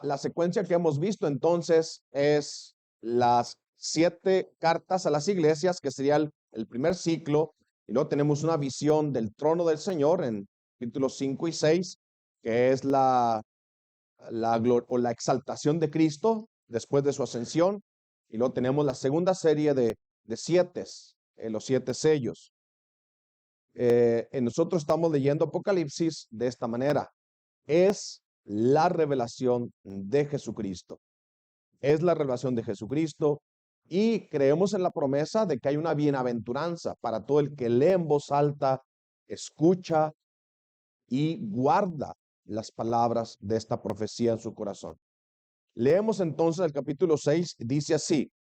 La secuencia que hemos visto entonces es las 7 cartas a las iglesias, que sería el primer ciclo, y luego tenemos una visión del trono del Señor en capítulos 5 y 6, que es la exaltación de Cristo después de su ascensión, y luego tenemos la segunda serie de 7, los 7 sellos. Nosotros estamos leyendo Apocalipsis de esta manera. Es la revelación de Jesucristo. Es la revelación de Jesucristo y creemos en la promesa de que hay una bienaventuranza para todo el que lee en voz alta, escucha y guarda las palabras de esta profecía en su corazón. Leemos entonces el capítulo 6, dice así: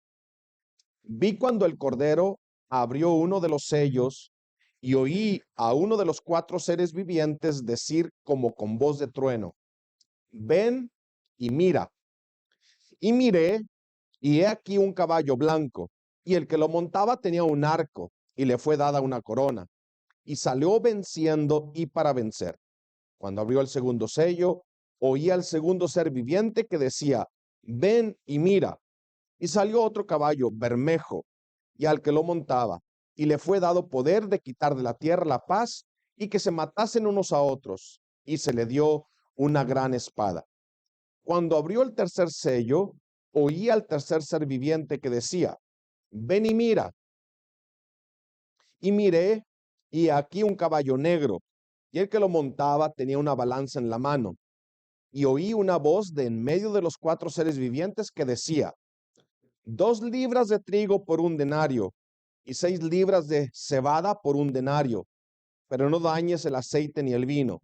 vi cuando el Cordero abrió uno de los sellos y oí a uno de los 4 seres vivientes decir como con voz de trueno: ven y mira. Y miré, y he aquí un caballo blanco, y el que lo montaba tenía un arco, y le fue dada una corona, y salió venciendo y para vencer. Cuando abrió el segundo sello, oí al segundo ser viviente que decía: ven y mira. Y salió otro caballo bermejo, y al que lo montaba, y le fue dado poder de quitar de la tierra la paz, y que se matasen unos a otros, y se le dio una gran espada. Cuando abrió el tercer sello, oí al tercer ser viviente que decía: ven y mira. Y miré, y aquí un caballo negro, y el que lo montaba tenía una balanza en la mano. Y oí una voz de en medio de los 4 seres vivientes que decía: 2 libras de trigo por un denario, y 6 libras de cebada por un denario, pero no dañes el aceite ni el vino.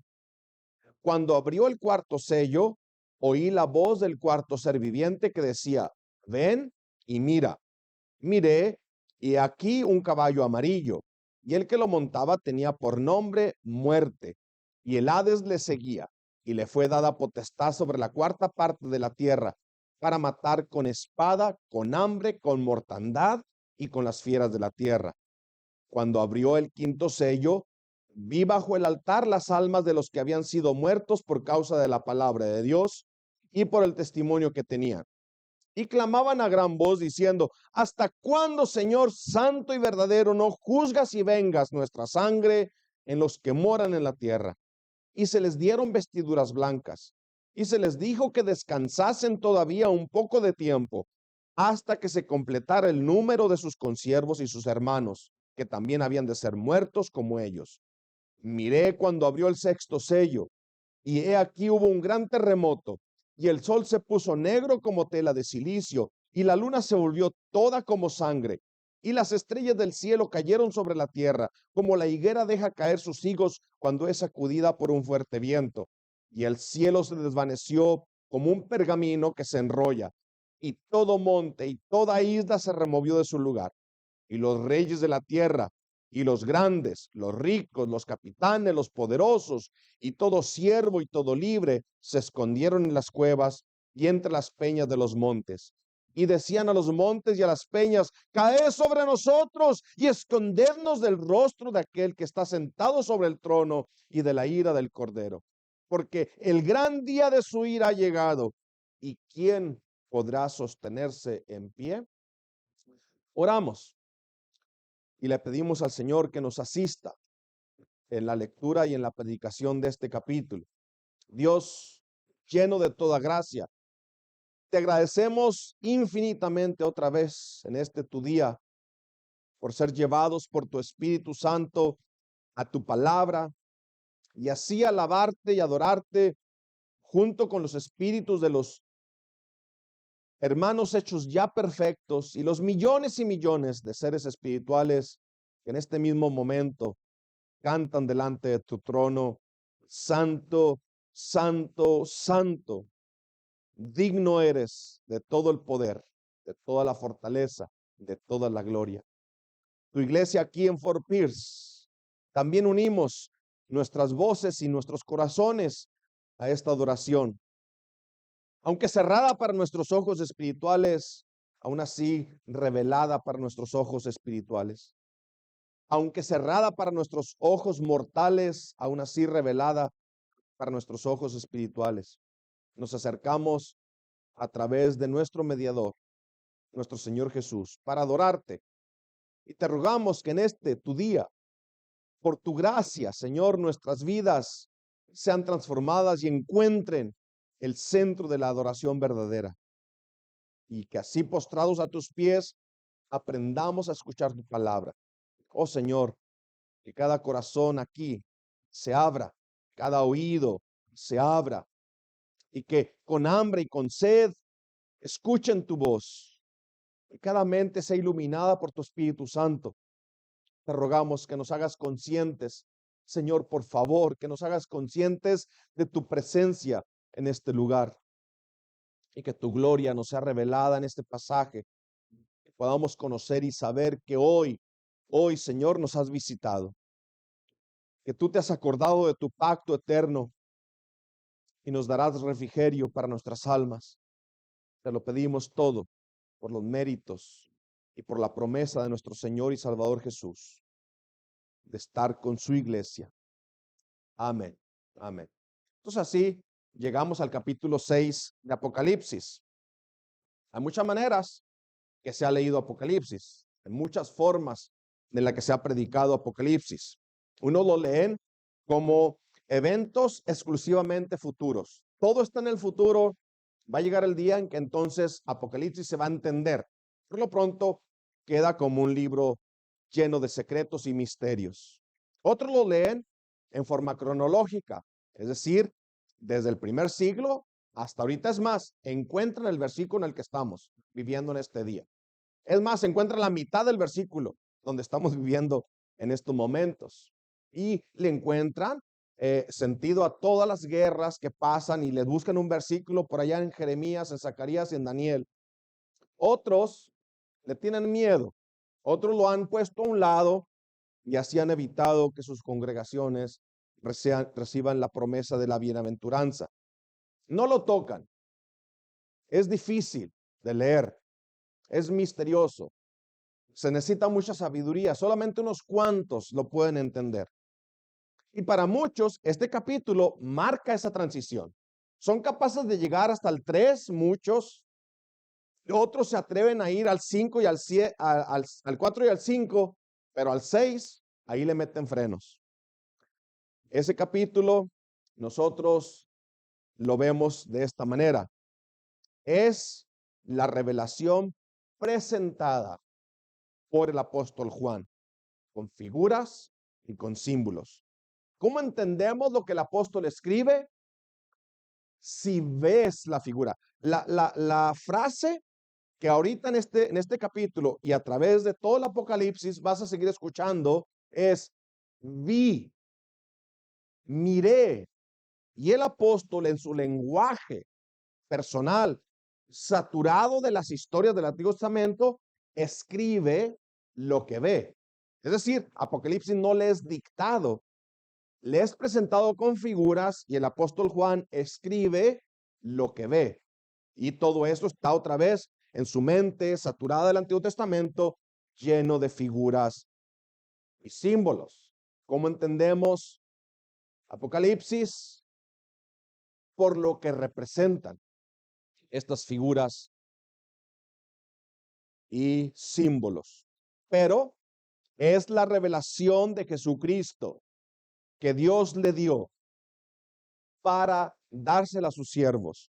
Cuando abrió el cuarto sello, oí la voz del cuarto ser viviente que decía: ven y mira. Miré, y aquí un caballo amarillo, y el que lo montaba tenía por nombre Muerte, y el Hades le seguía, y le fue dada potestad sobre la cuarta parte de la tierra, para matar con espada, con hambre, con mortandad y con las fieras de la tierra. Cuando abrió el quinto sello, vi bajo el altar las almas de los que habían sido muertos por causa de la palabra de Dios y por el testimonio que tenían. Y clamaban a gran voz diciendo: ¿hasta cuándo, Señor santo y verdadero, no juzgas y vengas nuestra sangre en los que moran en la tierra? Y se les dieron vestiduras blancas, y se les dijo que descansasen todavía un poco de tiempo, hasta que se completara el número de sus consiervos y sus hermanos, que también habían de ser muertos como ellos. Miré cuando abrió el sexto sello, y he aquí hubo un gran terremoto, y el sol se puso negro como tela de silicio, y la luna se volvió toda como sangre, y las estrellas del cielo cayeron sobre la tierra, como la higuera deja caer sus higos cuando es sacudida por un fuerte viento. Y el cielo se desvaneció como un pergamino que se enrolla, y todo monte y toda isla se removió de su lugar. Y los reyes de la tierra, y los grandes, los ricos, los capitanes, los poderosos, y todo siervo y todo libre, se escondieron en las cuevas y entre las peñas de los montes. Y decían a los montes y a las peñas: caed sobre nosotros y escondednos del rostro de aquel que está sentado sobre el trono y de la ira del Cordero. Porque el gran día de su ira ha llegado. ¿Y quién podrá sostenerse en pie? Oramos y le pedimos al Señor que nos asista en la lectura y en la predicación de este capítulo. Dios, lleno de toda gracia, te agradecemos infinitamente otra vez en este tu día por ser llevados por tu Espíritu Santo a tu palabra y así alabarte y adorarte junto con los espíritus de los hermanos hechos ya perfectos y los millones y millones de seres espirituales que en este mismo momento cantan delante de tu trono: santo, santo, santo. Digno eres de todo el poder, de toda la fortaleza, de toda la gloria. Tu iglesia aquí en Fort Pierce, también unimos nuestras voces y nuestros corazones a esta adoración. Aunque cerrada para nuestros ojos espirituales, aún así revelada para nuestros ojos espirituales. Aunque cerrada para nuestros ojos mortales, aún así revelada para nuestros ojos espirituales. Nos acercamos a través de nuestro mediador, nuestro Señor Jesús, para adorarte. Y te rogamos que en este tu día, por tu gracia, Señor, nuestras vidas sean transformadas y encuentren el centro de la adoración verdadera. Y que así postrados a tus pies, aprendamos a escuchar tu palabra. Oh Señor, que cada corazón aquí se abra, cada oído se abra, y que con hambre y con sed escuchen tu voz. Que cada mente sea iluminada por tu Espíritu Santo. Te rogamos que nos hagas conscientes, Señor, por favor, que nos hagas conscientes de tu presencia en este lugar y que tu gloria nos sea revelada en este pasaje, que podamos conocer y saber que hoy, Señor, nos has visitado, que tú te has acordado de tu pacto eterno y nos darás refrigerio para nuestras almas. Te lo pedimos todo por los méritos y por la promesa de nuestro Señor y Salvador Jesús, de estar con su iglesia. Amén. Amén. Entonces así llegamos al capítulo 6 de Apocalipsis. Hay muchas maneras que se ha leído Apocalipsis, hay muchas formas de la que se ha predicado Apocalipsis. Uno lo leen como eventos exclusivamente futuros. Todo está en el futuro. Va a llegar el día en que entonces Apocalipsis se va a entender. Por lo pronto queda como un libro lleno de secretos y misterios. Otros lo leen en forma cronológica, es decir, desde el primer siglo hasta ahorita. Es más, encuentran el versículo en el que estamos viviendo en este día. Es más, se encuentra la mitad del versículo donde estamos viviendo en estos momentos. Y le encuentran sentido a todas las guerras que pasan y les buscan un versículo por allá en Jeremías, en Zacarías y en Daniel. Otros le tienen miedo, otros lo han puesto a un lado y así han evitado que sus congregaciones reciban la promesa de la bienaventuranza. No lo tocan. Es difícil de leer, es misterioso. Se necesita mucha sabiduría, solamente unos cuantos lo pueden entender. Y para muchos, este capítulo marca esa transición. Son capaces de llegar hasta el 3, muchos. Otros se atreven a ir al 5 y al 4 y al 5, pero al 6, ahí le meten frenos. Ese capítulo nosotros lo vemos de esta manera. Es la revelación presentada por el apóstol Juan, con figuras y con símbolos. ¿Cómo entendemos lo que el apóstol escribe? Si ves la figura. La frase que ahorita en este capítulo y a través de todo el Apocalipsis vas a seguir escuchando es: vi, miré. Y el apóstol, en su lenguaje personal, saturado de las historias del Antiguo Testamento, escribe lo que ve. Es decir, Apocalipsis no le es dictado, le es presentado con figuras y el apóstol Juan escribe lo que ve. Y todo eso está otra vez en su mente, saturada del Antiguo Testamento, lleno de figuras y símbolos. ¿Cómo entendemos Apocalipsis? Por lo que representan estas figuras y símbolos. Pero es la revelación de Jesucristo que Dios le dio para dársela a sus siervos.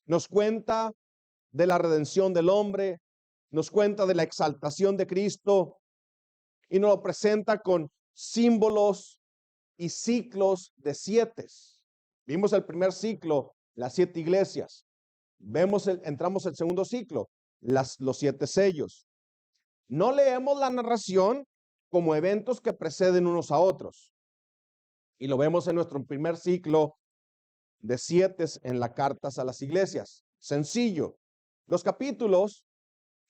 Nos cuenta de la redención del hombre, nos cuenta de la exaltación de Cristo y nos lo presenta con símbolos y ciclos de 7. Vimos el primer ciclo, las 7 iglesias. Entramos el segundo ciclo, los 7 sellos. No leemos la narración como eventos que preceden unos a otros. Y lo vemos en nuestro primer ciclo de 7 en las cartas a las iglesias. Sencillo. Los capítulos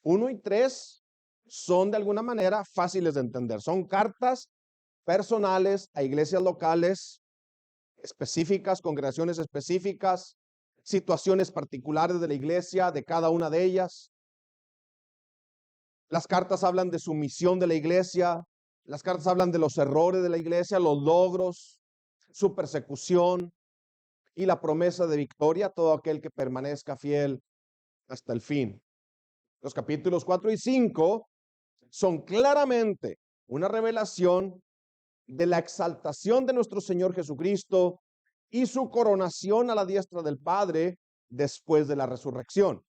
1 y 3 son de alguna manera fáciles de entender. Son cartas personales a iglesias locales específicas, congregaciones específicas, situaciones particulares de la iglesia, de cada una de ellas. Las cartas hablan de su misión de la iglesia, las cartas hablan de los errores de la iglesia, los logros, su persecución y la promesa de victoria a todo aquel que permanezca fiel hasta el fin. Los capítulos 4 y 5 son claramente una revelación de la exaltación de nuestro Señor Jesucristo y su coronación a la diestra del Padre después de la resurrección.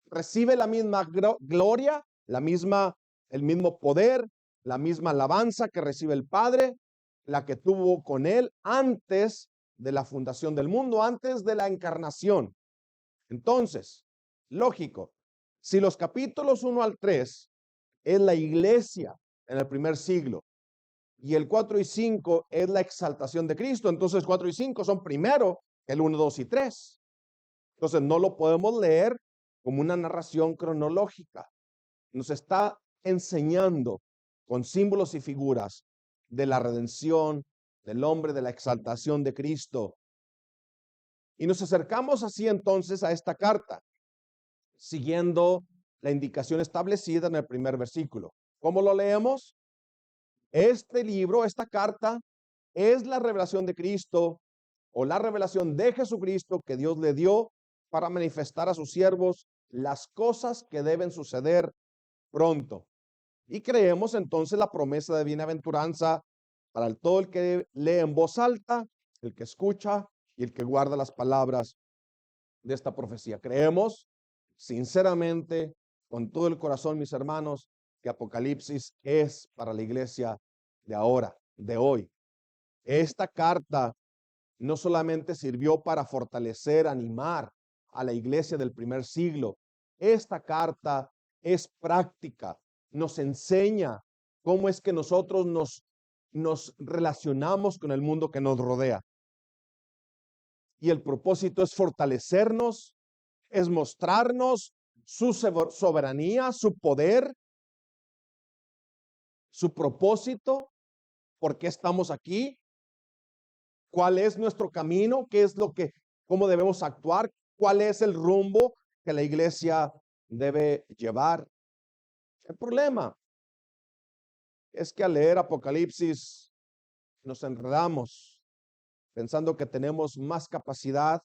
Recibe la misma gloria, el mismo poder, la misma alabanza que recibe el Padre, la que tuvo con él antes de la fundación del mundo, antes de la encarnación. Entonces, lógico, si los capítulos 1 al 3 es la iglesia en el primer siglo y el 4 y 5 es la exaltación de Cristo, entonces 4 y 5 son primero que el 1, 2 y 3. Entonces no lo podemos leer como una narración cronológica. Nos está enseñando con símbolos y figuras de la redención del hombre, de la exaltación de Cristo. Y nos acercamos así entonces a esta carta, siguiendo la indicación establecida en el primer versículo. ¿Cómo lo leemos? Este libro, esta carta, es la revelación de Cristo o la revelación de Jesucristo que Dios le dio para manifestar a sus siervos las cosas que deben suceder pronto. Y creemos entonces la promesa de bienaventuranza para todo el que lee en voz alta, el que escucha y el que guarda las palabras de esta profecía. Creemos sinceramente, con todo el corazón, mis hermanos, que Apocalipsis es para la iglesia de ahora, de hoy. Esta carta no solamente sirvió para fortalecer, animar a la iglesia del primer siglo. Esta carta es práctica, nos enseña cómo es que nosotros nos relacionamos con el mundo que nos rodea. Y el propósito es fortalecernos, es mostrarnos su soberanía, su poder, su propósito, por qué estamos aquí, cuál es nuestro camino, cómo debemos actuar, cuál es el rumbo que la iglesia debe llevar. El problema es que al leer Apocalipsis nos enredamos pensando que tenemos más capacidad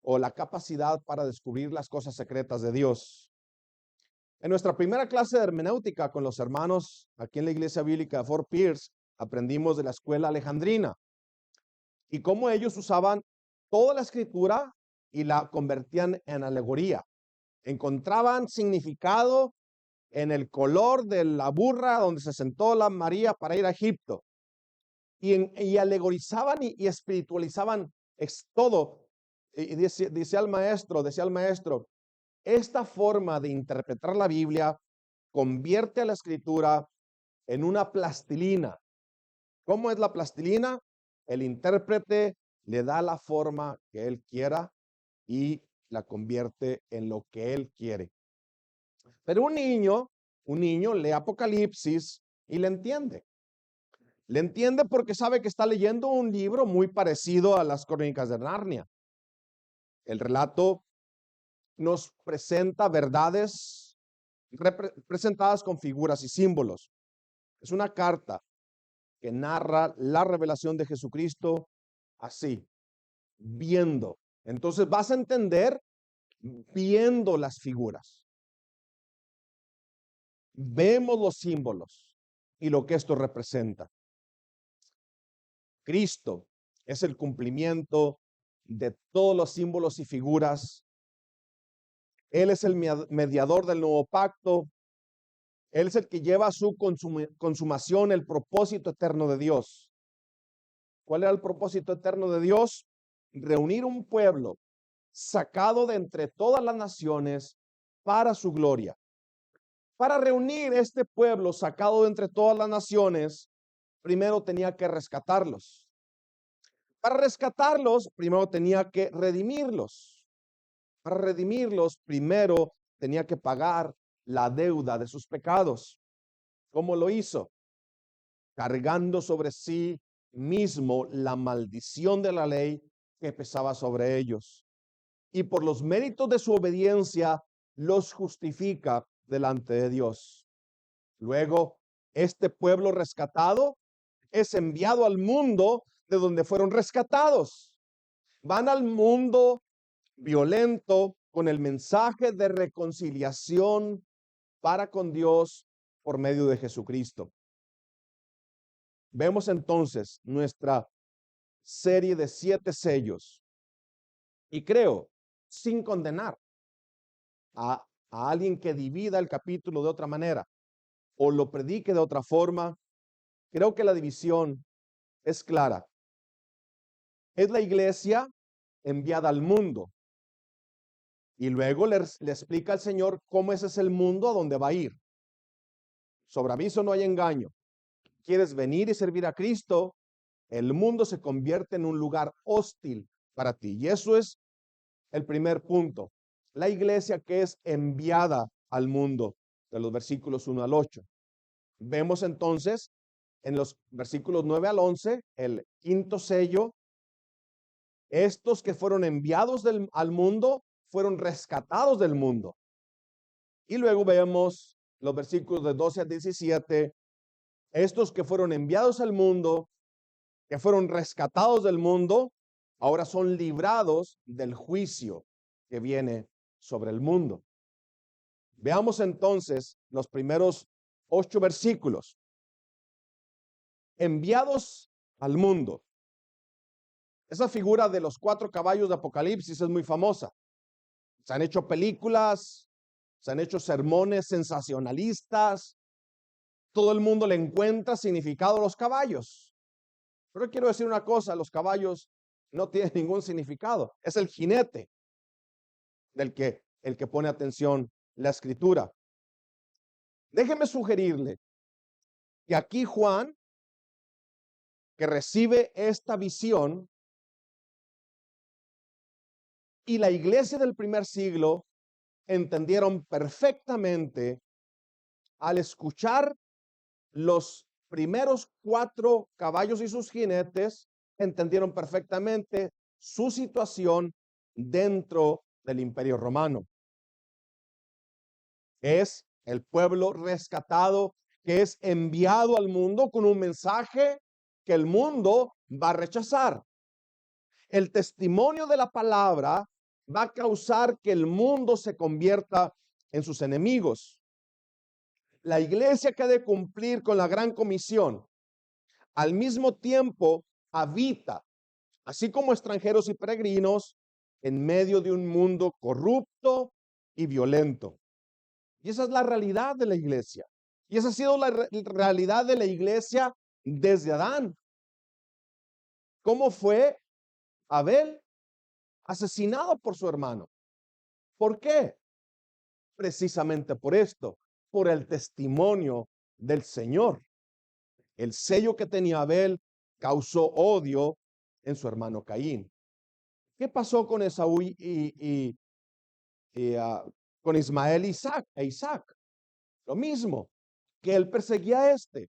o la capacidad para descubrir las cosas secretas de Dios. En nuestra primera clase de hermenéutica con los hermanos aquí en la iglesia bíblica de Fort Pierce, aprendimos de la escuela alejandrina y cómo ellos usaban toda la escritura y la convertían en alegoría. Encontraban significado en el color de la burra donde se sentó la María para ir a Egipto. Y alegorizaban y espiritualizaban todo. Y decía el maestro, esta forma de interpretar la Biblia convierte a la escritura en una plastilina. ¿Cómo es la plastilina? El intérprete le da la forma que él quiera y la convierte en lo que él quiere. Pero un niño lee Apocalipsis y le entiende. Le entiende porque sabe que está leyendo un libro muy parecido a las Crónicas de Narnia. El relato nos presenta verdades representadas con figuras y símbolos. Es una carta que narra la revelación de Jesucristo así, viendo. Entonces vas a entender viendo las figuras. Vemos los símbolos y lo que esto representa. Cristo es el cumplimiento de todos los símbolos y figuras. Él es el mediador del nuevo pacto. Él es el que lleva a su consumación el propósito eterno de Dios. ¿Cuál era el propósito eterno de Dios? Reunir un pueblo sacado de entre todas las naciones para su gloria. Para reunir este pueblo sacado de entre todas las naciones, primero tenía que rescatarlos. Para rescatarlos, primero tenía que redimirlos. Para redimirlos, primero tenía que pagar la deuda de sus pecados. ¿Cómo lo hizo? Cargando sobre sí mismo la maldición de la ley que pesaba sobre ellos. Y por los méritos de su obediencia, los justifica delante de Dios. Luego, este pueblo rescatado es enviado al mundo de donde fueron rescatados. Van al mundo violento, con el mensaje de reconciliación para con Dios por medio de Jesucristo. Vemos entonces nuestra serie de 7 sellos y creo, sin condenar a alguien que divida el capítulo de otra manera o lo predique de otra forma, creo que la división es clara. Es la iglesia enviada al mundo. Y luego le explica al Señor cómo ese es el mundo a donde va a ir. Sobre aviso no hay engaño. ¿Quieres venir y servir a Cristo? El mundo se convierte en un lugar hostil para ti. Y eso es el primer punto. La iglesia que es enviada al mundo, de los versículos 1 al 8. Vemos entonces en los versículos 9 al 11, el quinto sello. Estos que fueron enviados al mundo fueron rescatados del mundo. Y luego vemos los versículos de 12 a 17. Estos que fueron enviados al mundo, que fueron rescatados del mundo, ahora son librados del juicio que viene sobre el mundo. Veamos entonces los primeros 8 versículos. Enviados al mundo. Esa figura de los 4 caballos de Apocalipsis es muy famosa. Se han hecho películas, se han hecho sermones sensacionalistas. Todo el mundo le encuentra significado a los caballos. Pero quiero decir una cosa, los caballos no tienen ningún significado. Es el jinete el que pone atención la escritura. Déjeme sugerirle que aquí Juan, que recibe esta visión, y la iglesia del primer siglo entendieron perfectamente al escuchar los primeros 4 caballos y sus jinetes, entendieron perfectamente su situación dentro del Imperio Romano. Es el pueblo rescatado que es enviado al mundo con un mensaje que el mundo va a rechazar. El testimonio de la palabra va a causar que el mundo se convierta en sus enemigos. La iglesia que ha de cumplir con la gran comisión, al mismo tiempo habita, así como extranjeros y peregrinos, en medio de un mundo corrupto y violento. Y esa es la realidad de la iglesia. Y esa ha sido la realidad de la iglesia desde Adán. ¿Cómo fue Abel asesinado por su hermano? ¿Por qué? Precisamente por esto, por el testimonio del Señor. El sello que tenía Abel causó odio en su hermano Caín. ¿Qué pasó con Esaú con Ismael e Isaac? Lo mismo, que él perseguía a este.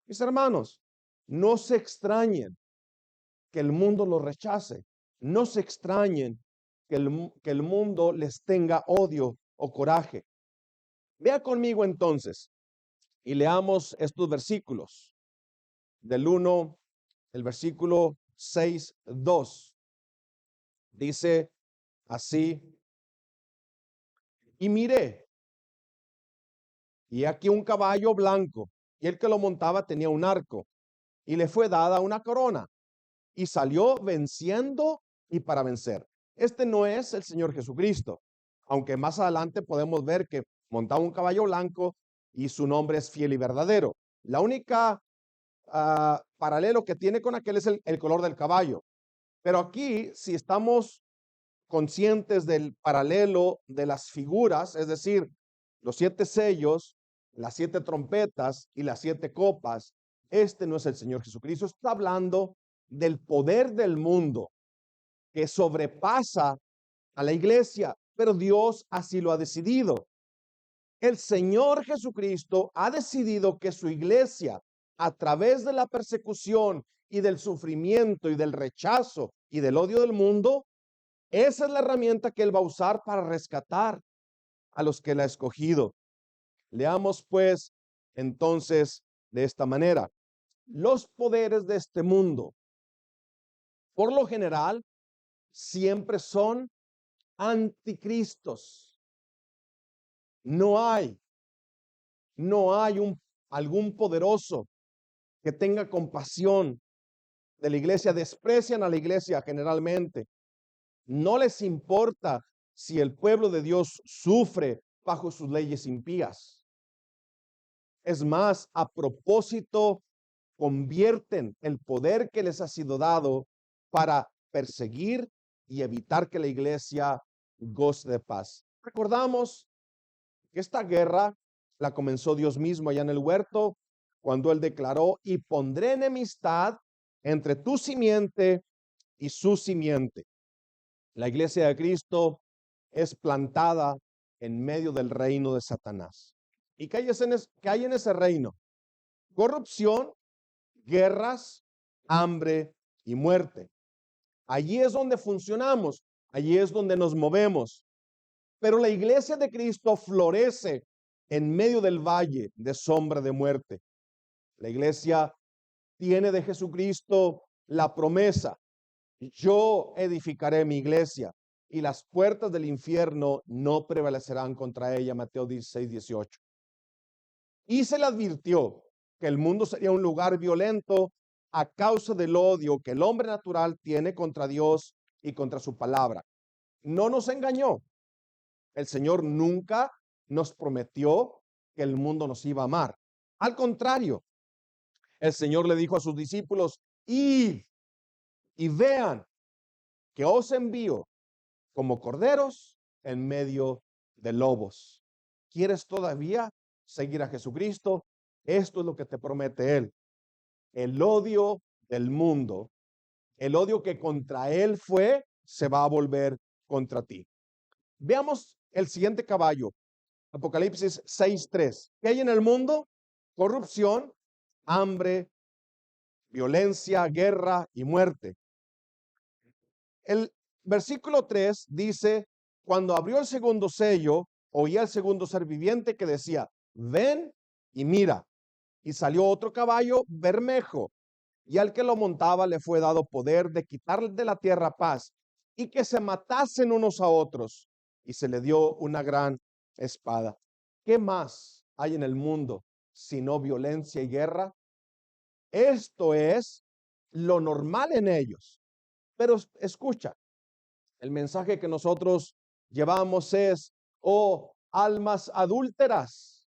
Mis hermanos, no se extrañen que el mundo los rechace. No se extrañen que el mundo les tenga odio o coraje. Vea conmigo entonces y leamos estos versículos del 1, el versículo 6, 2. Dice así: y miré, y aquí un caballo blanco, y el que lo montaba tenía un arco, y le fue dada una corona, y salió venciendo y para vencer. Este no es el Señor Jesucristo, aunque más adelante podemos ver que montaba un caballo blanco y su nombre es Fiel y Verdadero. La única paralelo que tiene con aquel es el color del caballo. Pero aquí, si estamos conscientes del paralelo de las figuras, es decir, los 7 sellos, las 7 trompetas y las 7 copas, este no es el Señor Jesucristo. Está hablando del poder del mundo que sobrepasa a la iglesia, pero Dios así lo ha decidido. El Señor Jesucristo ha decidido que su iglesia, a través de la persecución y del sufrimiento y del rechazo y del odio del mundo, esa es la herramienta que Él va a usar para rescatar a los que Él ha escogido. Leamos pues entonces de esta manera: los poderes de este mundo, por lo general, siempre son anticristos. No hay algún poderoso que tenga compasión de la iglesia. Desprecian a la iglesia generalmente. No les importa si el pueblo de Dios sufre bajo sus leyes impías. Es más, a propósito, convierten el poder que les ha sido dado para perseguir y evitar que la iglesia goce de paz. Recordamos que esta guerra la comenzó Dios mismo allá en el huerto, cuando Él declaró: y pondré enemistad entre tu simiente y su simiente. La iglesia de Cristo es plantada en medio del reino de Satanás. ¿Y qué hay en ese reino? Corrupción, guerras, hambre y muerte. Allí es donde funcionamos, allí es donde nos movemos. Pero la iglesia de Cristo florece en medio del valle de sombra de muerte. La iglesia tiene de Jesucristo la promesa: yo edificaré mi iglesia y las puertas del infierno no prevalecerán contra ella. Mateo 16:18. Y se le advirtió que el mundo sería un lugar violento a causa del odio que el hombre natural tiene contra Dios y contra su palabra. No nos engañó. El Señor nunca nos prometió que el mundo nos iba a amar. Al contrario, el Señor le dijo a sus discípulos: id y vean que os envío como corderos en medio de lobos. ¿Quieres todavía seguir a Jesucristo? Esto es lo que te promete Él. El odio del mundo, el odio que contra Él fue, se va a volver contra ti. Veamos el siguiente caballo, Apocalipsis 6:3. ¿Qué hay en el mundo? Corrupción, hambre, violencia, guerra y muerte. El versículo 3 dice: cuando abrió el segundo sello, oí al segundo ser viviente que decía: ven y mira. Y salió otro caballo bermejo, y al que lo montaba le fue dado poder de quitar de la tierra paz, y que se matasen unos a otros, y se le dio una gran espada. ¿Qué más hay en el mundo sino violencia y guerra? Esto es lo normal en ellos. Pero escucha, el mensaje que nosotros llevamos es: oh almas adúlteras,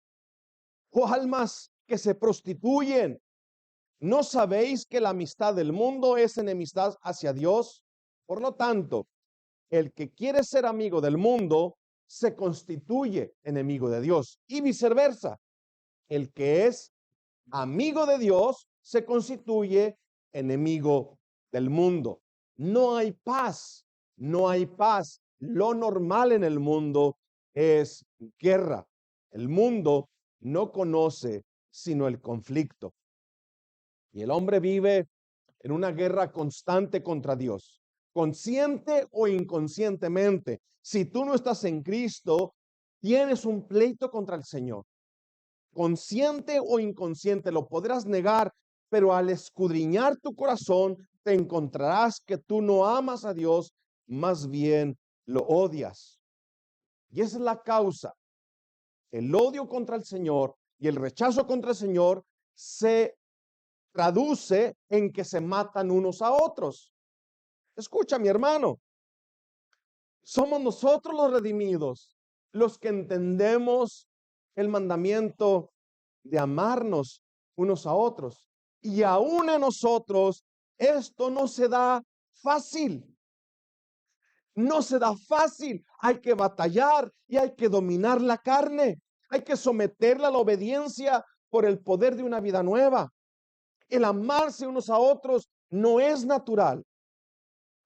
oh almas que se prostituyen, ¿no sabéis que la amistad del mundo es enemistad hacia Dios? Por lo tanto, el que quiere ser amigo del mundo se constituye enemigo de Dios, y viceversa. El que es amigo de Dios se constituye enemigo del mundo. No hay paz, no hay paz. Lo normal en el mundo es guerra. El mundo no conoce sino el conflicto. Y el hombre vive en una guerra constante contra Dios, consciente o inconscientemente. Si tú no estás en Cristo, tienes un pleito contra el Señor. Consciente o inconsciente, lo podrás negar, pero al escudriñar tu corazón, te encontrarás que tú no amas a Dios, más bien lo odias. Y esa es la causa. El odio contra el Señor y el rechazo contra el Señor se traduce en que se matan unos a otros. Escucha, mi hermano, somos nosotros los redimidos, los que entendemos el mandamiento de amarnos unos a otros. Y aún a nosotros esto no se da fácil. No se da fácil. Hay que batallar y hay que dominar la carne. Hay que someterla a la obediencia por el poder de una vida nueva. El amarse unos a otros no es natural.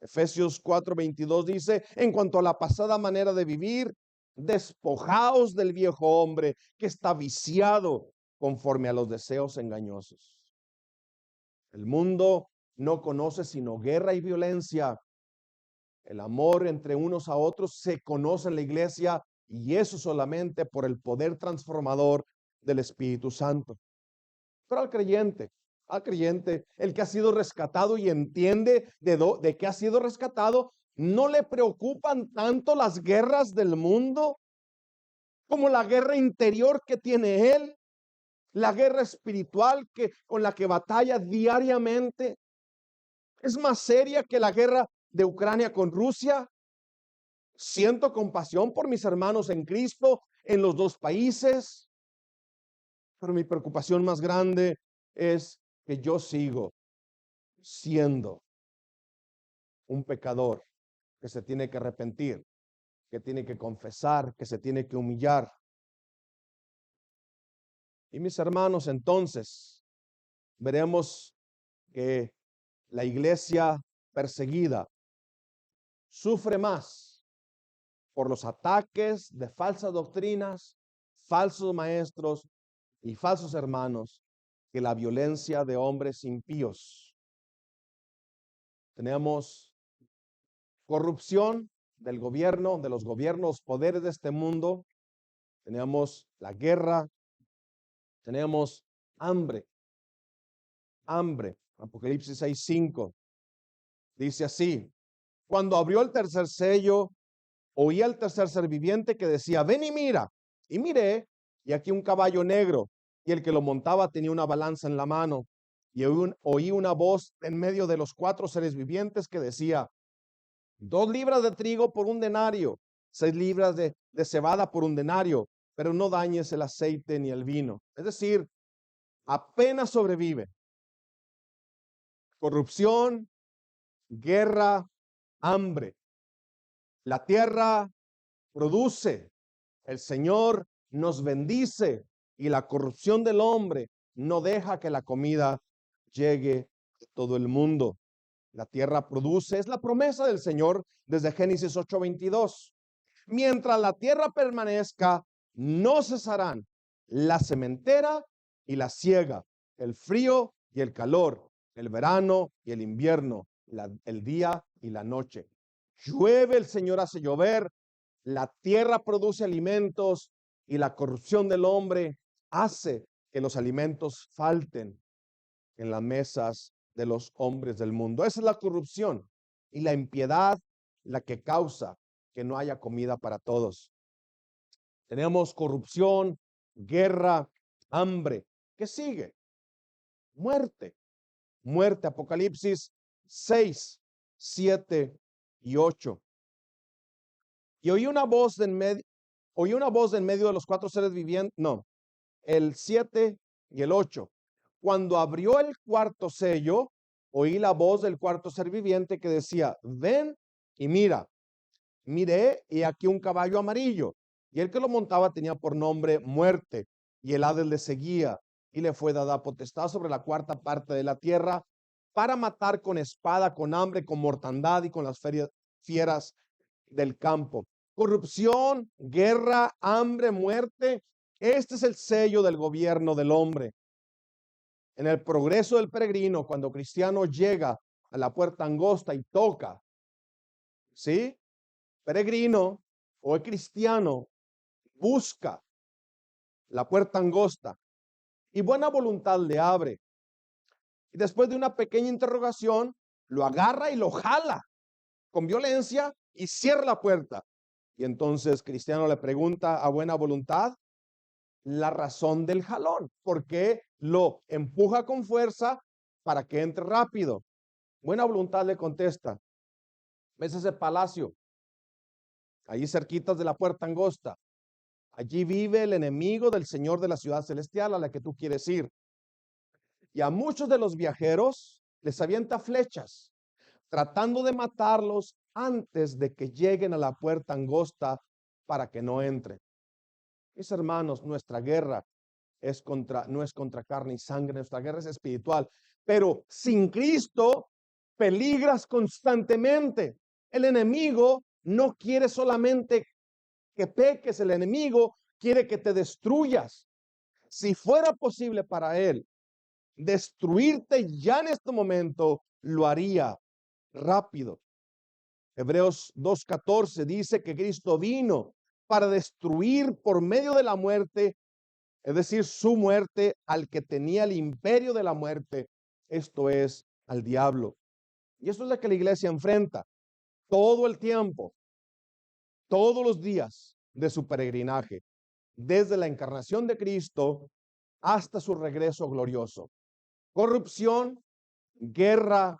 Efesios 4:22 dice: en cuanto a la pasada manera de vivir, despojaos del viejo hombre que está viciado conforme a los deseos engañosos. El mundo no conoce sino guerra y violencia. El amor entre unos a otros se conoce en la iglesia, y eso solamente por el poder transformador del Espíritu Santo. Pero al creyente, el que ha sido rescatado y entiende de qué ha sido rescatado, ¿No le preocupan tanto las guerras del mundo como la guerra interior que tiene él? La guerra espiritual con la que batalla diariamente es más seria que la guerra de Ucrania con Rusia. Siento compasión por mis hermanos en Cristo en los dos países, pero mi preocupación más grande es que yo sigo siendo un pecador que se tiene que arrepentir, que tiene que confesar, que se tiene que humillar. Y mis hermanos, entonces veremos que la iglesia perseguida sufre más por los ataques de falsas doctrinas, falsos maestros y falsos hermanos que la violencia de hombres impíos. Tenemos corrupción del gobierno, de los gobiernos, poderes de este mundo. Tenemos la guerra. Tenemos hambre. Hambre. Apocalipsis 6:5. Dice así: cuando abrió el tercer sello, oí al tercer ser viviente que decía: ven y mira. Y miré, y aquí un caballo negro, y el que lo montaba tenía una balanza en la mano. Y oí una voz en medio de los cuatro seres vivientes que decía: 2 libras de trigo por un denario, 6 libras de cebada por un denario, pero no dañes el aceite ni el vino. Es decir, apenas sobrevive. Corrupción, guerra, hambre. La tierra produce, el Señor nos bendice y la corrupción del hombre no deja que la comida llegue a todo el mundo. La tierra produce, es la promesa del Señor desde Génesis 8:22. Mientras la tierra permanezca, no cesarán la sementera y la siega, el frío y el calor, el verano y el invierno, el día y la noche. Llueve, el Señor hace llover, la tierra produce alimentos y la corrupción del hombre hace que los alimentos falten en las mesas de los hombres del mundo. Esa es la corrupción y la impiedad la que causa que no haya comida para todos. Tenemos corrupción, guerra, hambre. ¿Qué sigue? Muerte. Muerte. Apocalipsis 6, 7 y 8. Y oí una voz en medio de los cuatro seres vivientes. No, el 7 y el 8. Cuando abrió el cuarto sello, oí la voz del cuarto ser viviente que decía: ven y mira. Miré, y aquí un caballo amarillo, y el que lo montaba tenía por nombre Muerte, y el Hades le seguía, y le fue dada potestad sobre la cuarta parte de la tierra para matar con espada, con hambre, con mortandad y con las fieras del campo. Corrupción, guerra, hambre, muerte. Este es el sello del gobierno del hombre. En el progreso del peregrino, cuando cristiano llega a la puerta angosta y toca, ¿sí? Peregrino o cristiano busca la puerta angosta y buena voluntad le abre. Y después de una pequeña interrogación, lo agarra y lo jala con violencia y cierra la puerta. Y entonces cristiano le pregunta a buena voluntad la razón del jalón, por qué lo empuja con fuerza para que entre rápido. Buena voluntad le contesta: ¿ves ese palacio? Allí cerquitas de la puerta angosta. Allí vive el enemigo del Señor de la ciudad celestial a la que tú quieres ir. Y a muchos de los viajeros les avienta flechas, tratando de matarlos antes de que lleguen a la puerta angosta para que no entren. Mis hermanos, nuestra guerra no es contra carne y sangre, nuestra guerra es espiritual. Pero sin Cristo peligras constantemente. El enemigo no quiere solamente que peques, el enemigo quiere que te destruyas. Si fuera posible para él destruirte ya en este momento, lo haría rápido. Hebreos 2:14 dice que Cristo vino para destruir por medio de la muerte, es decir, su muerte, al que tenía el imperio de la muerte, esto es, al diablo. Y eso es lo que la iglesia enfrenta. todo el tiempo, todos los días de su peregrinaje, desde la encarnación de Cristo hasta su regreso glorioso. Corrupción, guerra,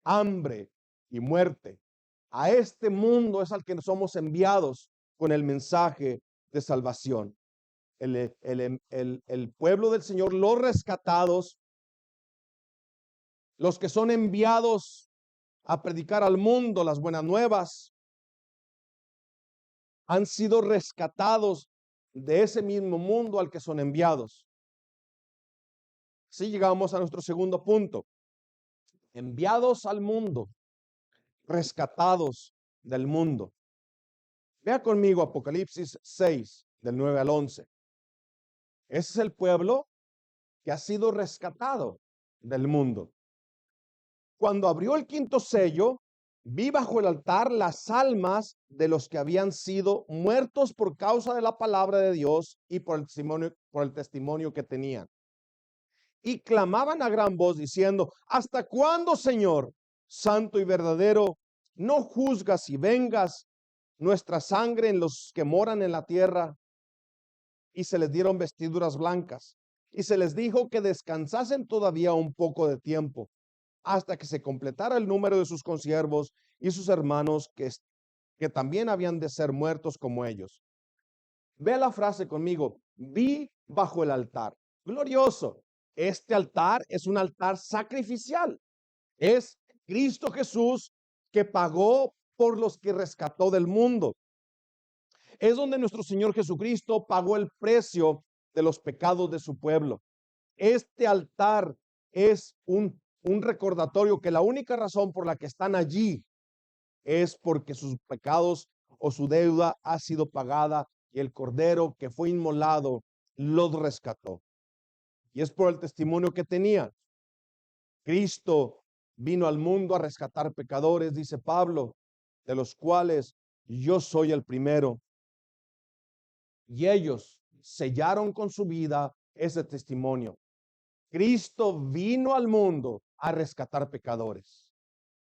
hambre y muerte. A este mundo es al que somos enviados con el mensaje de salvación. El pueblo del Señor, los rescatados, los que son enviados a predicar al mundo las buenas nuevas, han sido rescatados de ese mismo mundo al que son enviados. Así llegamos a nuestro segundo punto. Enviados al mundo, rescatados del mundo. Vea conmigo Apocalipsis 6, del 9 al 11. Ese es el pueblo que ha sido rescatado del mundo. Cuando abrió el quinto sello, vi bajo el altar las almas de los que habían sido muertos por causa de la palabra de Dios y por el testimonio que tenían. Y clamaban a gran voz diciendo: ¿hasta cuándo, Señor, santo y verdadero, no juzgas y vengas nuestra sangre en los que moran en la tierra? Y se les dieron vestiduras blancas, y se les dijo que descansasen todavía un poco de tiempo, hasta que se completara el número de sus consiervos y sus hermanos que también habían de ser muertos como ellos. Ve la frase conmigo: vi bajo el altar. Glorioso. Este altar es un altar sacrificial. Es Cristo Jesús que pagó por los que rescató del mundo. Es donde nuestro Señor Jesucristo pagó el precio de los pecados de su pueblo. Este altar es un recordatorio que la única razón por la que están allí es porque sus pecados o su deuda ha sido pagada y el cordero que fue inmolado los rescató. Y es por el testimonio que tenían. Cristo vino al mundo a rescatar pecadores, dice Pablo, de los cuales yo soy el primero. Y ellos sellaron con su vida ese testimonio. Cristo vino al mundo a rescatar pecadores,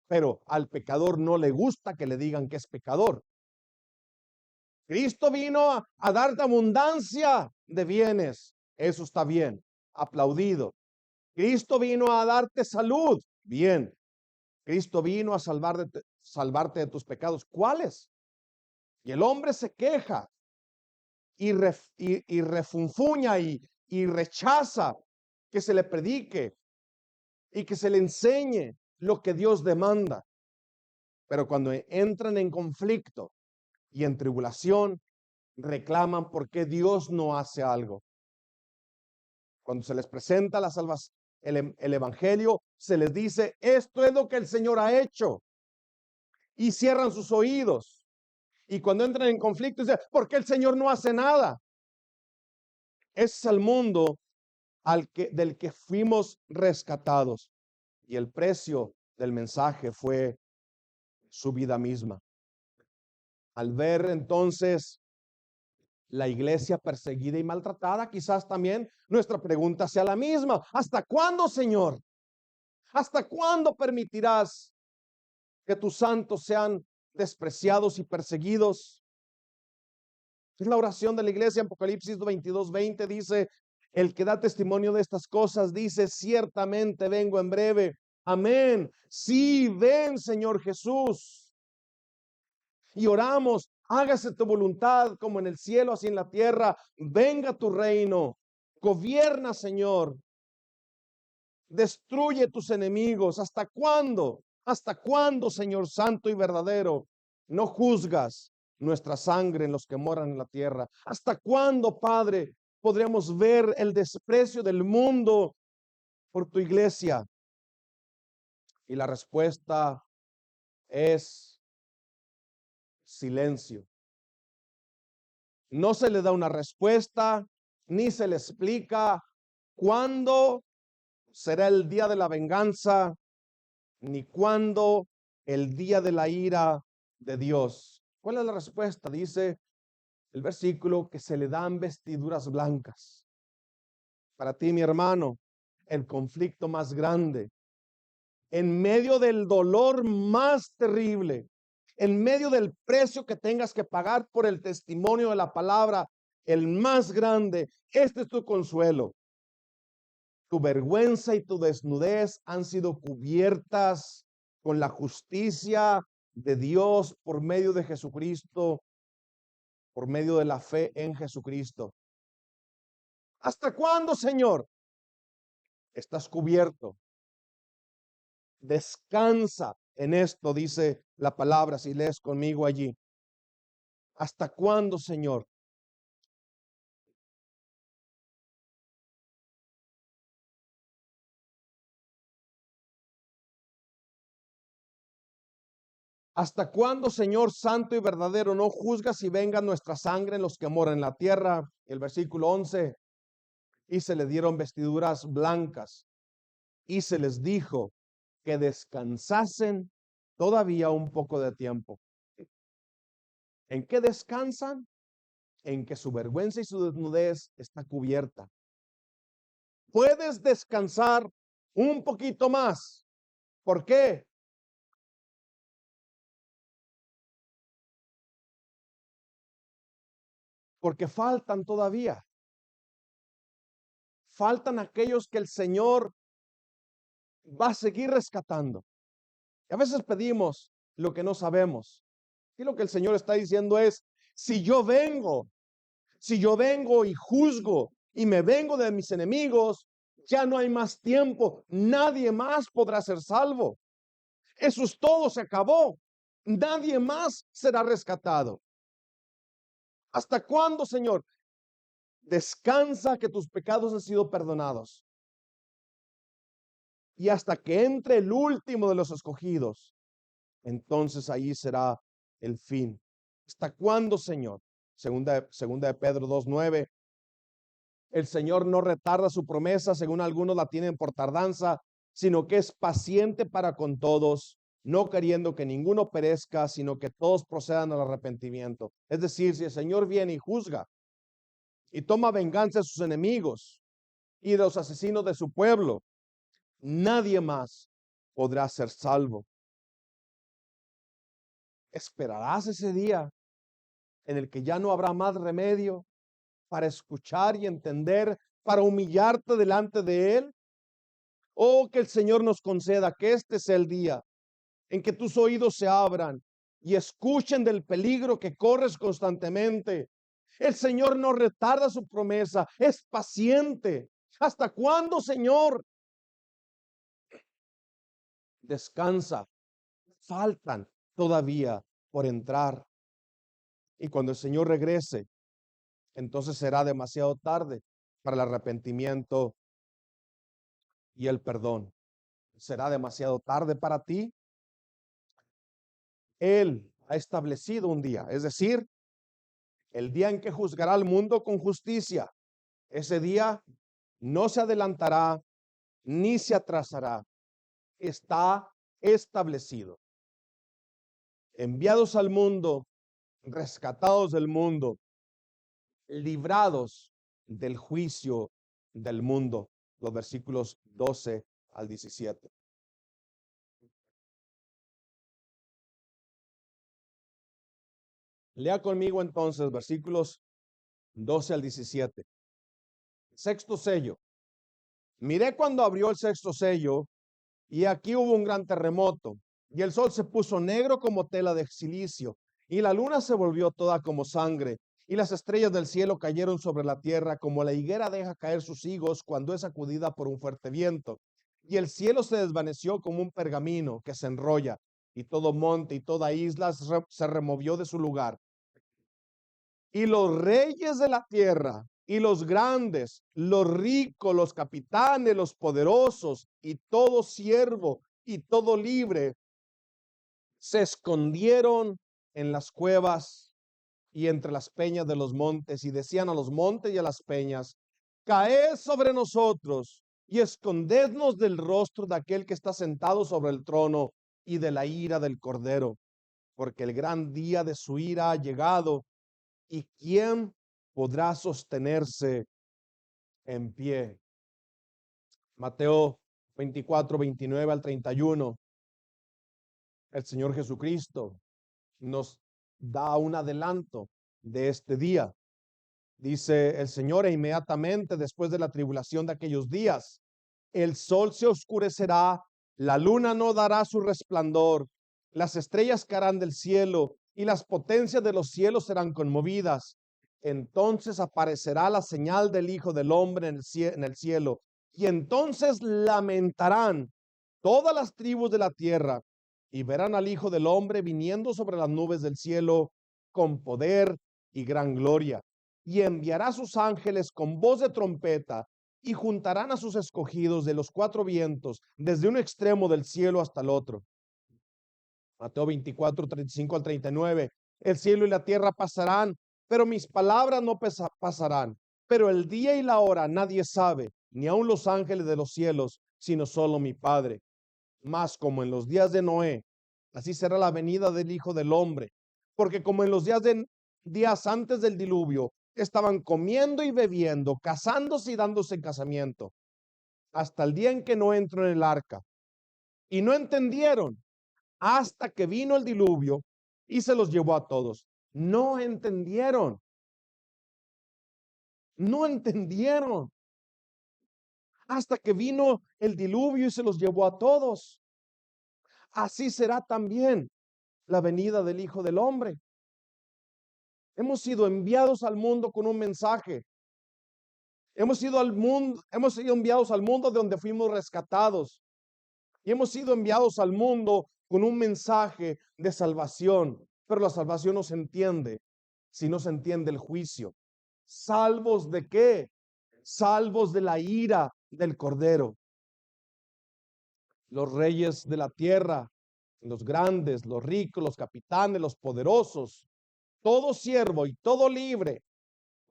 pero al pecador no le gusta que le digan que es pecador. Cristo vino a darte abundancia de bienes. Eso está bien, aplaudido. Cristo vino a darte salud. Bien. Cristo vino a salvarte de tus pecados. ¿Cuáles? Y el hombre se queja y refunfuña y rechaza que se le predique y que se le enseñe lo que Dios demanda. Pero cuando entran en conflicto y en tribulación, reclaman por qué Dios no hace algo. Cuando se les presenta la salvación, el evangelio, se les dice: esto es lo que el Señor ha hecho, y cierran sus oídos. Y cuando entran en conflicto, dicen: ¿por qué el Señor no hace nada? Ese es el mundo del que fuimos rescatados, y el precio del mensaje fue su vida misma. Al ver entonces la iglesia perseguida y maltratada, quizás también nuestra pregunta sea la misma: ¿hasta cuándo, Señor? ¿Hasta cuándo permitirás que tus santos sean despreciados y perseguidos? Es la oración de la iglesia. En Apocalipsis 22:20 dice: el que da testimonio de estas cosas dice: ciertamente vengo en breve. Amén. Sí, ven, Señor Jesús. Y oramos: hágase tu voluntad como en el cielo, así en la tierra. Venga tu reino. Gobierna, Señor. Destruye tus enemigos. ¿Hasta cuándo? ¿Hasta cuándo, Señor santo y verdadero, no juzgas nuestra sangre en los que moran en la tierra? ¿Hasta cuándo, Padre, podremos ver el desprecio del mundo por tu iglesia? Y la respuesta es silencio. No se le da una respuesta, ni se le explica cuándo será el día de la venganza, ni cuándo el día de la ira de Dios. ¿Cuál es la respuesta? Dice el versículo que se le dan vestiduras blancas. Para ti, mi hermano, el conflicto más grande, en medio del dolor más terrible, en medio del precio que tengas que pagar por el testimonio de la palabra, el más grande, este es tu consuelo. Tu vergüenza y tu desnudez han sido cubiertas con la justicia de Dios por medio de Jesucristo, por medio de la fe en Jesucristo. ¿Hasta cuándo, Señor? Estás cubierto. Descansa en esto, dice la palabra, si lees conmigo allí. ¿Hasta cuándo, Señor? ¿Hasta cuándo, Señor santo y verdadero, no juzgas y venga nuestra sangre en los que moran en la tierra? El versículo 11. Y se le dieron vestiduras blancas y se les dijo que descansasen todavía un poco de tiempo. ¿En qué descansan? En que su vergüenza y su desnudez está cubierta. Puedes descansar un poquito más. ¿Por qué? Porque faltan todavía. Faltan aquellos que el Señor va a seguir rescatando. Y a veces pedimos lo que no sabemos. Y lo que el Señor está diciendo es, si yo vengo y juzgo y me vengo de mis enemigos, ya no hay más tiempo. Nadie más podrá ser salvo. Eso es todo, se acabó. Nadie más será rescatado. ¿Hasta cuándo, Señor? Descansa que tus pecados han sido perdonados. Y hasta que entre el último de los escogidos, entonces ahí será el fin. ¿Hasta cuándo, Señor? Segunda de Pedro 2:9. El Señor no retarda su promesa, según algunos la tienen por tardanza, sino que es paciente para con todos, no queriendo que ninguno perezca, sino que todos procedan al arrepentimiento. Es decir, si el Señor viene y juzga y toma venganza de sus enemigos y de los asesinos de su pueblo, nadie más podrá ser salvo. ¿Esperarás ese día en el que ya no habrá más remedio para escuchar y entender, para humillarte delante de Él? Oh, que el Señor nos conceda que este sea el día en que tus oídos se abran y escuchen del peligro que corres constantemente. El Señor no retarda su promesa, es paciente. ¿Hasta cuándo, Señor? Descansa. Faltan todavía por entrar. Y cuando el Señor regrese, entonces será demasiado tarde para el arrepentimiento y el perdón. Será demasiado tarde para ti. Él ha establecido un día, es decir, el día en que juzgará al mundo con justicia. Ese día no se adelantará ni se atrasará. Está establecido. Enviados al mundo, rescatados del mundo, librados del juicio del mundo. Los versículos 12 al 17. Lea conmigo entonces versículos 12 al 17. Sexto sello. Miré cuando abrió el sexto sello, y aquí hubo un gran terremoto, y el sol se puso negro como tela de silicio, y la luna se volvió toda como sangre, y las estrellas del cielo cayeron sobre la tierra, como la higuera deja caer sus higos cuando es sacudida por un fuerte viento. Y el cielo se desvaneció como un pergamino que se enrolla, y todo monte y toda isla se removió de su lugar. Y los reyes de la tierra, y los grandes, los ricos, los capitanes, los poderosos, y todo siervo y todo libre, se escondieron en las cuevas y entre las peñas de los montes, y decían a los montes y a las peñas: caed sobre nosotros y escondednos del rostro de aquel que está sentado sobre el trono y de la ira del Cordero, porque el gran día de su ira ha llegado. ¿Y quién podrá sostenerse en pie? Mateo 24, 29 al 31. El Señor Jesucristo nos da un adelanto de este día. Dice el Señor: e inmediatamente después de la tribulación de aquellos días, el sol se oscurecerá, la luna no dará su resplandor, las estrellas caerán del cielo y las potencias de los cielos serán conmovidas. Entonces aparecerá la señal del Hijo del Hombre en el cielo, y entonces lamentarán todas las tribus de la tierra y verán al Hijo del Hombre viniendo sobre las nubes del cielo con poder y gran gloria. Y enviará a sus ángeles con voz de trompeta, y juntarán a sus escogidos de los cuatro vientos, desde un extremo del cielo hasta el otro. Mateo 24, 35 al 39. El cielo y la tierra pasarán, pero mis palabras no pasarán. Pero el día y la hora nadie sabe, ni aun los ángeles de los cielos, sino solo mi Padre. Mas como en los días de Noé, así será la venida del Hijo del Hombre. Porque como en los días antes del diluvio, estaban comiendo y bebiendo, casándose y dándose en casamiento, hasta el día en que no entró en el arca. Y no entendieron hasta que vino el diluvio y se los llevó a todos. No entendieron. No entendieron. Hasta que vino el diluvio y se los llevó a todos. Así será también la venida del Hijo del Hombre. Hemos sido enviados al mundo con un mensaje. Hemos sido enviados al mundo de donde fuimos rescatados. Y hemos sido enviados al mundo con un mensaje de salvación. Pero la salvación no se entiende si no se entiende el juicio. ¿Salvos de qué? Salvos de la ira del Cordero. Los reyes de la tierra, los grandes, los ricos, los capitanes, los poderosos, todo siervo y todo libre,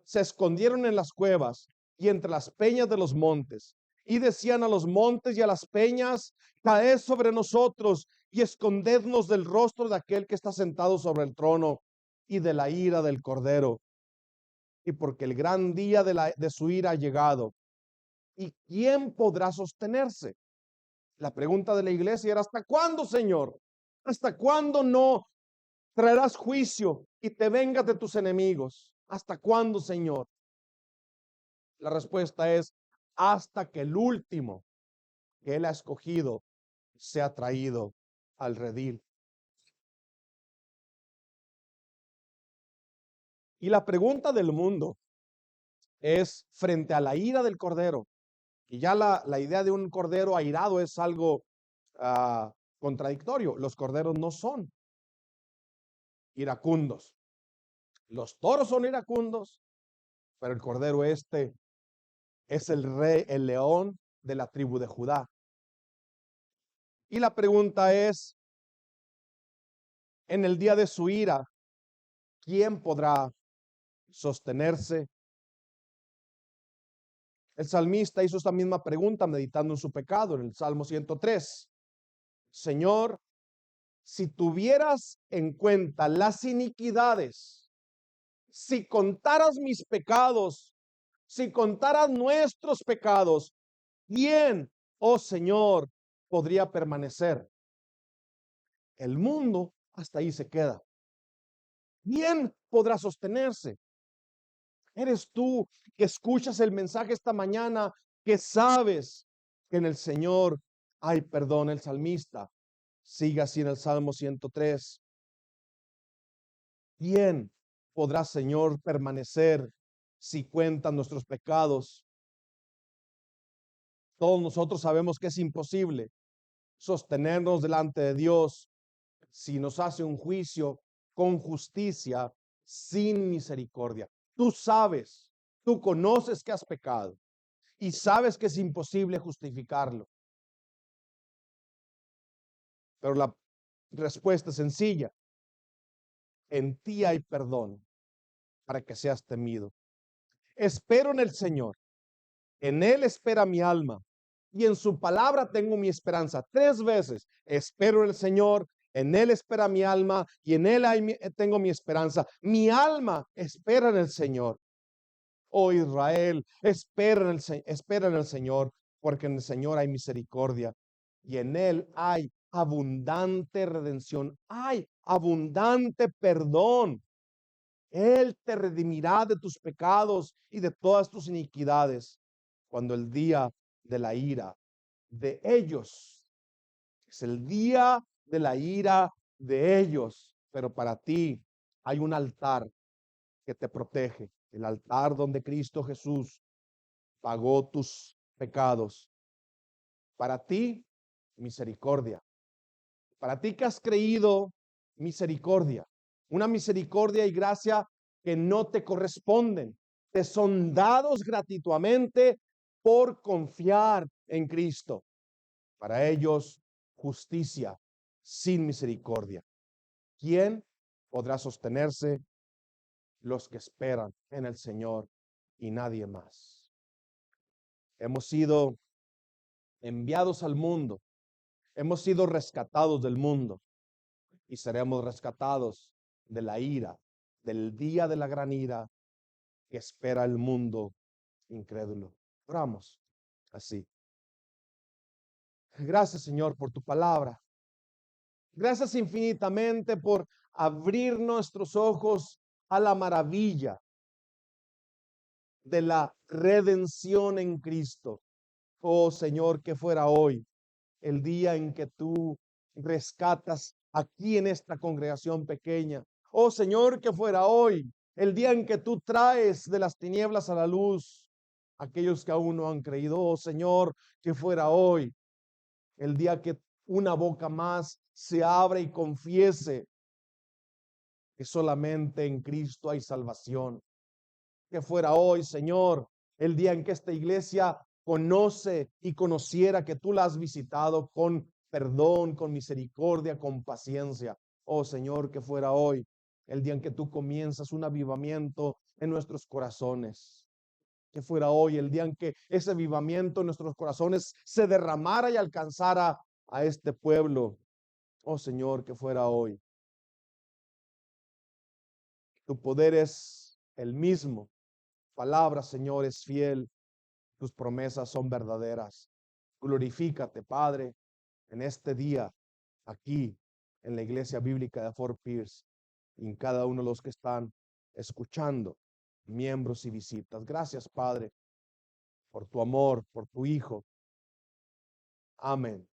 se escondieron en las cuevas y entre las peñas de los montes, y decían a los montes y a las peñas: caed sobre nosotros y escondednos del rostro de aquel que está sentado sobre el trono y de la ira del Cordero. Y porque el gran día de su ira ha llegado. ¿Y quién podrá sostenerse? La pregunta de la iglesia era: ¿hasta cuándo, Señor? ¿Hasta cuándo no traerás juicio y te vengas de tus enemigos? ¿Hasta cuándo, Señor? La respuesta es: hasta que el último que Él ha escogido sea traído al redil. Y la pregunta del mundo es frente a la ira del Cordero. Y ya la idea de un cordero airado es algo contradictorio. Los corderos no son iracundos. Los toros son iracundos, pero el cordero es el rey, el león de la tribu de Judá. Y la pregunta es: en el día de su ira, ¿quién podrá sostenerse? El salmista hizo esta misma pregunta meditando en su pecado en el Salmo 103. Señor, si tuvieras en cuenta las iniquidades, si contaras mis pecados, si contaras nuestros pecados, ¿quién, oh Señor, podría permanecer? El mundo hasta ahí se queda. ¿Quién podrá sostenerse? Eres tú que escuchas el mensaje esta mañana, que sabes que en el Señor hay perdón. El salmista sigue así en el Salmo 103. ¿Quién podrá, Señor, permanecer si cuentan nuestros pecados? Todos nosotros sabemos que es imposible sostenernos delante de Dios si nos hace un juicio con justicia, sin misericordia. Tú sabes, tú conoces que has pecado y sabes que es imposible justificarlo. Pero la respuesta es sencilla: en ti hay perdón para que seas temido. Espero en el Señor, en Él espera mi alma, y en su palabra tengo mi esperanza. 3 veces: espero en el Señor, en Él espera mi alma, y en Él tengo mi esperanza. Mi alma espera en el Señor. Oh Israel, espera en el Señor, porque en el Señor hay misericordia y en Él hay abundante redención, hay abundante perdón. Él te redimirá de tus pecados y de todas tus iniquidades cuando el día de la ira de ellos es el día de la ira de ellos. Pero para ti hay un altar que te protege, el altar donde Cristo Jesús pagó tus pecados. Para ti, misericordia. Para ti que has creído, misericordia. Una misericordia y gracia que no te corresponden. Te son dados gratuitamente por confiar en Cristo. Para ellos, justicia sin misericordia. ¿Quién podrá sostenerse? Los que esperan en el Señor y nadie más. Hemos sido enviados al mundo. Hemos sido rescatados del mundo y seremos rescatados de la ira, del día de la gran ira que espera el mundo incrédulo. Oramos así. Gracias, Señor, por tu palabra. Gracias infinitamente por abrir nuestros ojos a la maravilla de la redención en Cristo. Oh, Señor, que fuera hoy el día en que tú rescatas aquí en esta congregación pequeña. Oh, Señor, que fuera hoy el día en que tú traes de las tinieblas a la luz aquellos que aún no han creído. Oh, Señor, que fuera hoy el día que una boca más se abre y confiese que solamente en Cristo hay salvación. Que fuera hoy, Señor, el día en que esta iglesia conoce y conociera que tú la has visitado con perdón, con misericordia, con paciencia. Oh, Señor, que fuera hoy el día en que tú comienzas un avivamiento en nuestros corazones. Que fuera hoy el día en que ese avivamiento en nuestros corazones se derramara y alcanzara a este pueblo. Oh, Señor, que fuera hoy. Tu poder es el mismo. Palabra, Señor, es fiel. Tus promesas son verdaderas. Glorifícate, Padre, en este día, aquí, en la iglesia bíblica de Fort Pierce, y en cada uno de los que están escuchando, miembros y visitas. Gracias, Padre, por tu amor, por tu Hijo. Amén.